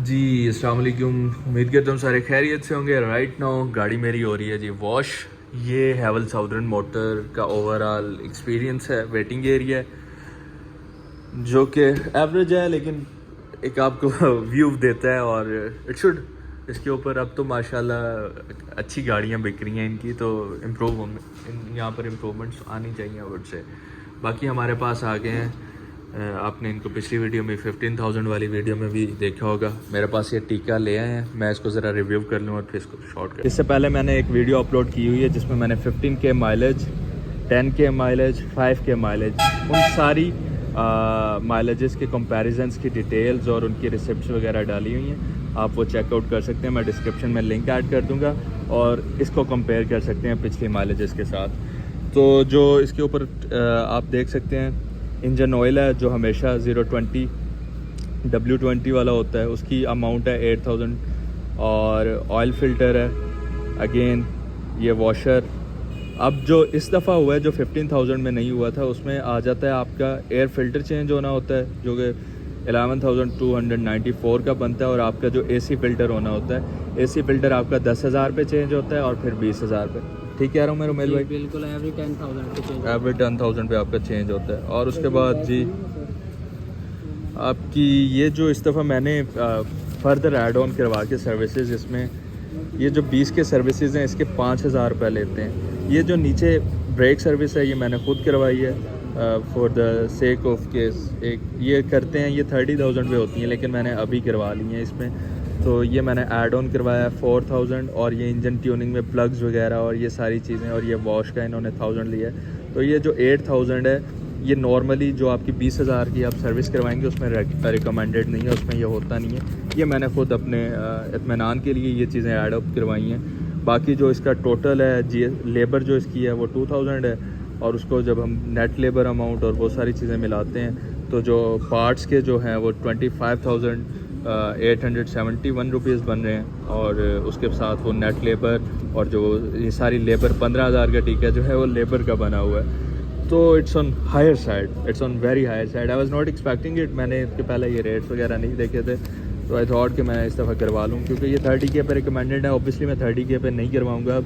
जी अस्सलाम वालेकुम। उम्मीद करता हूँ सारे खैरियत से होंगे। राइट नाउ गाड़ी मेरी हो रही है जी वॉश। ये हैवल साउदर्न मोटर का ओवरऑल एक्सपीरियंस है। वेटिंग एरिया जो कि एवरेज है लेकिन एक आपको व्यू देता है और इट शुड। इसके ऊपर अब तो माशाल्लाह अच्छी गाड़ियाँ बिक रही हैं इनकी, तो यहाँ पर इम्प्रूवमेंट्स आनी चाहिए वुड से। बाकी हमारे पास आ गए हैं, आपने इनको पिछली वीडियो में 15,000 वाली वीडियो में भी देखा होगा। मेरे पास ये टीका ले आए हैं, मैं इसको ज़रा रिव्यू कर लूँ और फिर इसको शॉर्ट कर। इससे पहले मैंने एक वीडियो अपलोड की हुई है जिसमें मैंने 15K mileage, 10K mileage, 5K mileage, उन सारी माइलेजेस के कंपैरिजन्स की डिटेल्स और उनकी रिसिप्ट्स वगैरह डाली हुई हैं। आप वो चेकआउट कर सकते हैं, मैं डिस्क्रिप्शन में लिंक ऐड कर दूँगा और इसको कंपेयर कर सकते हैं पिछली माइलेजेस के साथ। तो जो इसके ऊपर आप देख सकते हैं इंजन ऑयल है जो हमेशा 020 W20 वाला होता है, उसकी अमाउंट है 8,000। और ऑयल फिल्टर है अगेन ये वॉशर। अब जो इस दफ़ा हुआ है जो 15,000 में नहीं हुआ था, उसमें आ जाता है आपका एयर फिल्टर चेंज होना होता है जो कि 11,294 का बनता है। और आपका जो AC फ़िल्टर होना होता है, AC फ़िल्टर आपका 10,000 पे चेंज होता है और फिर 20,000 पे। ठीक कह रहा हूँ मैं रुमेल भाई? बिल्कुल एवरी 10,000 पे चेंज, एवरी 10,000 पे आपका चेंज होता है। और उसके बाद जी आपकी ये जो इस दफ़ा मैंने फर्दर ऐड ऑन करवा के सर्विसेज, इसमें ये जो 20 के सर्विसेज हैं इसके 5,000 रुपये लेते हैं। ये जो नीचे ब्रेक सर्विस है ये मैंने खुद करवाई है for the sake of case. एक ये करते हैं, ये 30,000 पे होती हैं लेकिन मैंने अभी करवा ली हैं इसमें। तो ये मैंने ऐड ऑन करवाया 4,000 और ये इंजन ट्यूनिंग में प्लग्स वगैरह और ये सारी चीज़ें और ये वॉश का इन्होंने 1,000 लिया है। तो ये जो 8,000 है ये नॉर्मली जो आपकी 20,000 की आप सर्विस करवाएंगे उसमें रिकमेंडेड नहीं है, उसमें ये होता नहीं है। ये मैंने ख़ुद अपने इत्मीनान के लिए ये चीज़ें ऐड अप करवाई हैं। बाकी जो इसका टोटल है लेबर जो इसकी है वो 2,000 है। और उसको जब हम नेट लेबर अमाउंट और वो सारी चीज़ें मिलाते हैं तो जो पार्ट्स के जो हैं वो 25,871 रुपीज़ बन रहे हैं। और उसके साथ वो नेट लेबर और जो ये सारी लेबर 15,000 का टीका जो है वो लेबर का बना हुआ है। तो it's on higher side, it's on very higher side. I was not expecting it. मैंने इसके पहले ये रेट्स वगैरह नहीं देखे थे तो आई थॉट कि मैं इस दफ़ा करवा लूँ क्योंकि ये 30K पे रिकमेंडेड है। ऑब्वियसली मैं 30K पे नहीं करवाऊँगा अब।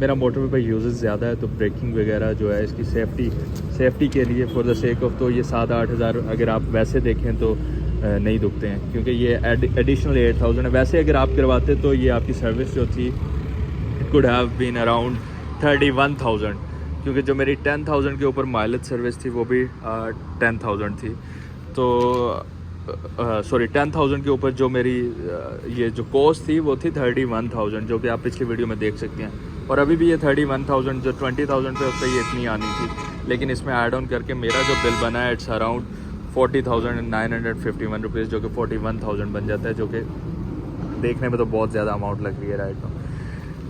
मेरा मोटर पे यूजेस ज़्यादा है तो ब्रेकिंग वगैरह जो है इसकी सेफ्टी के लिए फॉर द सेक ऑफ, तो ये 7-8 हज़ार अगर आप वैसे देखें तो नहीं दुखते हैं क्योंकि ये एडिशनल 8,000 है। वैसे अगर आप करवाते तो ये आपकी सर्विस जो थी it could have been around 31,000 क्योंकि जो मेरी 10,000 के ऊपर माइलेज सर्विस थी वो भी 10,000 थी। तो सॉरी 10,000 के ऊपर जो मेरी ये जो कॉस्ट थी वो थी 31,000 जो कि आप पिछली वीडियो में देख सकते हैं। और अभी भी ये 31,000 जो 20,000 पे उससे ये इतनी आनी थी, लेकिन इसमें ऐड ऑन करके मेरा जो बिल बना है इट्स अराउंड 40,951 रुपीज़ जो कि 41,000 बन जाता है, जो कि देखने में तो बहुत ज़्यादा अमाउंट लग रही है राइट नाउ।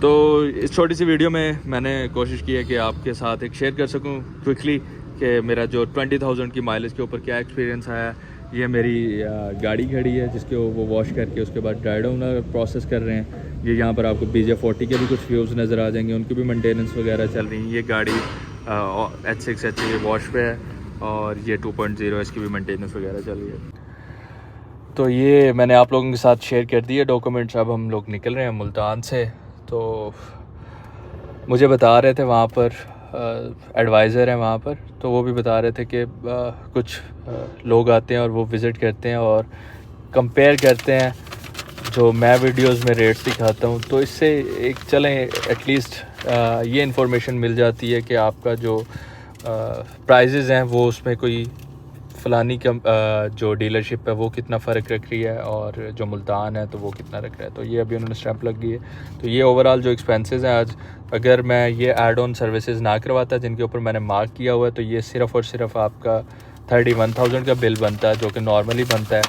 तो इस छोटी सी वीडियो में मैंने कोशिश की है कि आपके साथ एक शेयर कर सकूं क्विकली कि मेरा जो 20,000 की माइलेज के ऊपर क्या एक्सपीरियंस आया। ये मेरी गाड़ी खड़ी है जिसके वो वॉश करके उसके बाद ड्राई डाउन प्रोसेस कर रहे हैं। ये यहाँ पर आपको BJ40 के भी कुछ फ्यूज़ नज़र आ जाएंगे, उनकी भी मेंटेनेंस वगैरह चल रही है। ये गाड़ी H6 ये वॉश पे है और ये 2.0 इसकी भी मेंटेनेंस वगैरह चल रही है। तो ये मैंने आप लोगों के साथ शेयर कर दिए डॉक्यूमेंट्स। अब हम लोग निकल रहे हैं मुल्तान से। तो मुझे बता रहे थे वहाँ पर एडवाइज़र हैं वहाँ पर, तो वो भी बता रहे थे कि कुछ लोग आते हैं और वो विज़िट करते हैं और कंपेयर करते हैं जो मैं वीडियोस में रेट्स दिखाता हूँ। तो इससे एक चलें एटलीस्ट ये इन्फॉर्मेशन मिल जाती है कि आपका जो प्राइजेज़ हैं वो उसमें कोई फ़लानी जो डीलरशिप है वो कितना फ़र्क रख रही है और जो मुल्तान है तो वो कितना रख रहा है। तो ये अभी उन्होंने स्टैंप लग गई है। तो ये ओवरऑल जो एक्सपेंसेस हैं आज, अगर मैं ये ऐड ऑन सर्विसेज ना करवाता जिनके ऊपर मैंने मार्क किया हुआ है तो ये सिर्फ़ और सिर्फ आपका 31,000 का बिल बनता है जो कि नॉर्मली बनता है।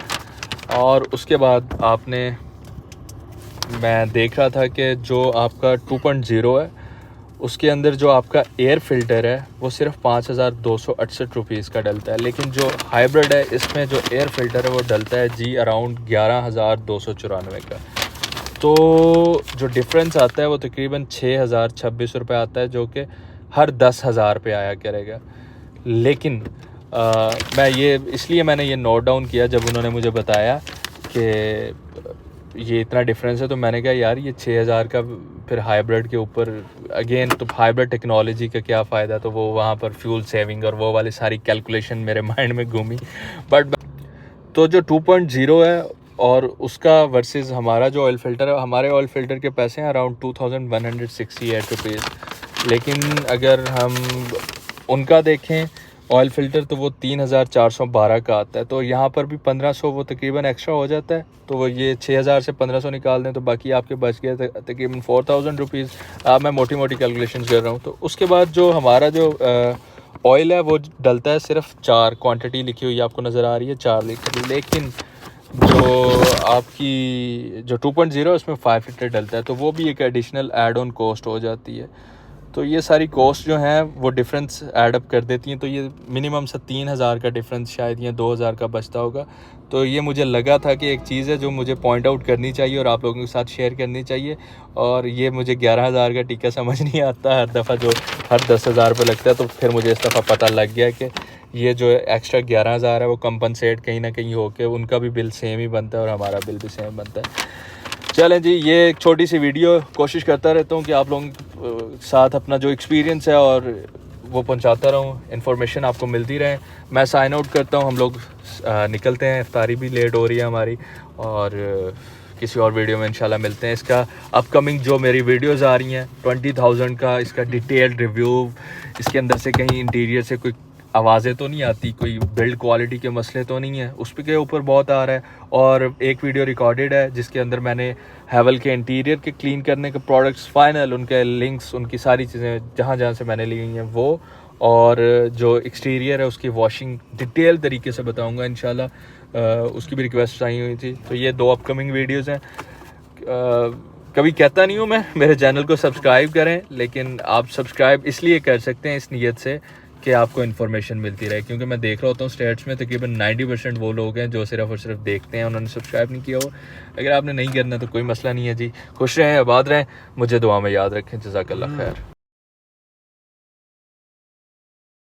और उसके बाद आपने, मैं देख रहा था कि जो आपका 2.0 है उसके अंदर जो आपका एयर फ़िल्टर है वो सिर्फ 5,268 रुपीज़ का डलता है, लेकिन जो हाइब्रिड है इसमें जो एयर फ़िल्टर है वो डलता है जी अराउंड 11,294 का। तो जो डिफरेंस आता है वो तकरीबन 6,026 रुपये आता है जो कि हर 10,000 पे आया करेगा। लेकिन मैं ये इसलिए मैंने ये नोट डाउन किया जब उन्होंने मुझे बताया कि ये इतना डिफरेंस है, तो मैंने कहा यार ये 6000 का फिर हाइब्रिड के ऊपर अगेन तो हाइब्रिड टेक्नोलॉजी का क्या फ़ायदा। तो वो वहाँ पर फ्यूल सेविंग और वो वाली सारी कैलकुलेशन मेरे माइंड में घूमी। बट तो जो 2.0 है और उसका वर्सेस हमारा जो ऑयल फ़िल्टर है, हमारे ऑयल फ़िल्टर के पैसे हैं अराउंड 2168 रुपीज़। लेकिन अगर हम उनका देखें ऑयल फ़िल्टर तो वो 3412 का आता है। तो यहाँ पर भी 1500 वो तकरीबन एक्स्ट्रा हो जाता है। तो वो ये 6000 से 1500 निकाल दें तो बाकी आपके बच गया तकरीबन 4000 रुपीज़। मैं मोटी मोटी कैलकुलेशन कर रहा हूँ। तो उसके बाद जो हमारा जो ऑयल है वो डलता है सिर्फ 4, क्वांटिटी लिखी हुई आपको नज़र आ रही है 4 लीटर। लेकिन जो आपकी जो 2.0 है उसमें 5 लीटर डलता है। तो वो भी एक एडिशनल एड ऑन कॉस्ट हो जाती है। तो ये सारी कॉस्ट जो हैं वो डिफरेंस ऐड अप कर देती हैं। तो ये मिनिमम से 3000 का डिफरेंस शायद या 2000 का बचता होगा। तो ये मुझे लगा था कि एक चीज़ है जो मुझे पॉइंट आउट करनी चाहिए और आप लोगों के साथ शेयर करनी चाहिए। और ये मुझे 11000 का टीका समझ नहीं आता हर दफ़ा, जो हर 10,000 रुपये लगता है। तो फिर मुझे इस दफ़ा पता लग गया कि ये जो एक्स्ट्रा 11000 है वो कंपनसेट कहीं ना कहीं होकर उनका भी बिल सेम ही बनता है और हमारा बिल भी सेम बनता है। चलें जी, ये एक छोटी सी वीडियो, कोशिश करता रहता हूँ कि आप लोगों के साथ अपना जो एक्सपीरियंस है और वो पहुँचाता रहूँ, इन्फॉर्मेशन आपको मिलती रहे। मैं साइन आउट करता हूँ, हम लोग निकलते हैं, इफ्तारी भी लेट हो रही है हमारी। और किसी और वीडियो में इंशाल्लाह मिलते हैं। इसका अपकमिंग जो मेरी वीडियोस आ रही हैं 20,000 का इसका डिटेल्ड रिव्यू, इसके अंदर से कहीं इंटीरियर से कोई आवाज़ें तो नहीं आती, कोई बिल्ड क्वालिटी के मसले तो नहीं है, उस के ऊपर बहुत आ रहा है। और एक वीडियो रिकॉर्डेड है जिसके अंदर मैंने हैवल के इंटीरियर के क्लीन करने के प्रोडक्ट्स फाइनल, उनके लिंक्स, उनकी सारी चीज़ें जहाँ जहाँ से मैंने ली हुई हैं वो, और जो एक्सटीरियर है उसकी वॉशिंग डिटेल तरीके से बताऊँगा इंशाल्लाह। उसकी भी रिक्वेस्ट आई हुई थी। तो ये 2 अपकमिंग वीडियोज़ हैं। कभी कहता नहीं हूँ मैं मेरे चैनल को सब्सक्राइब करें, लेकिन आप सब्सक्राइब इसलिए कर सकते हैं इस नीयत से कि आपको इन्फॉर्मेशन मिलती रहे। क्योंकि मैं देख रहा होता हूँ स्टेट्स में तकरीबन 90% वो लोग हैं जो सिर्फ और सिर्फ देखते हैं, उन्होंने सब्सक्राइब नहीं किया हो। अगर आपने नहीं करना तो कोई मसला नहीं है जी। खुश रहें, आबाद रहें, मुझे दुआ में याद रखें। जज़ाकल्लाह खैर।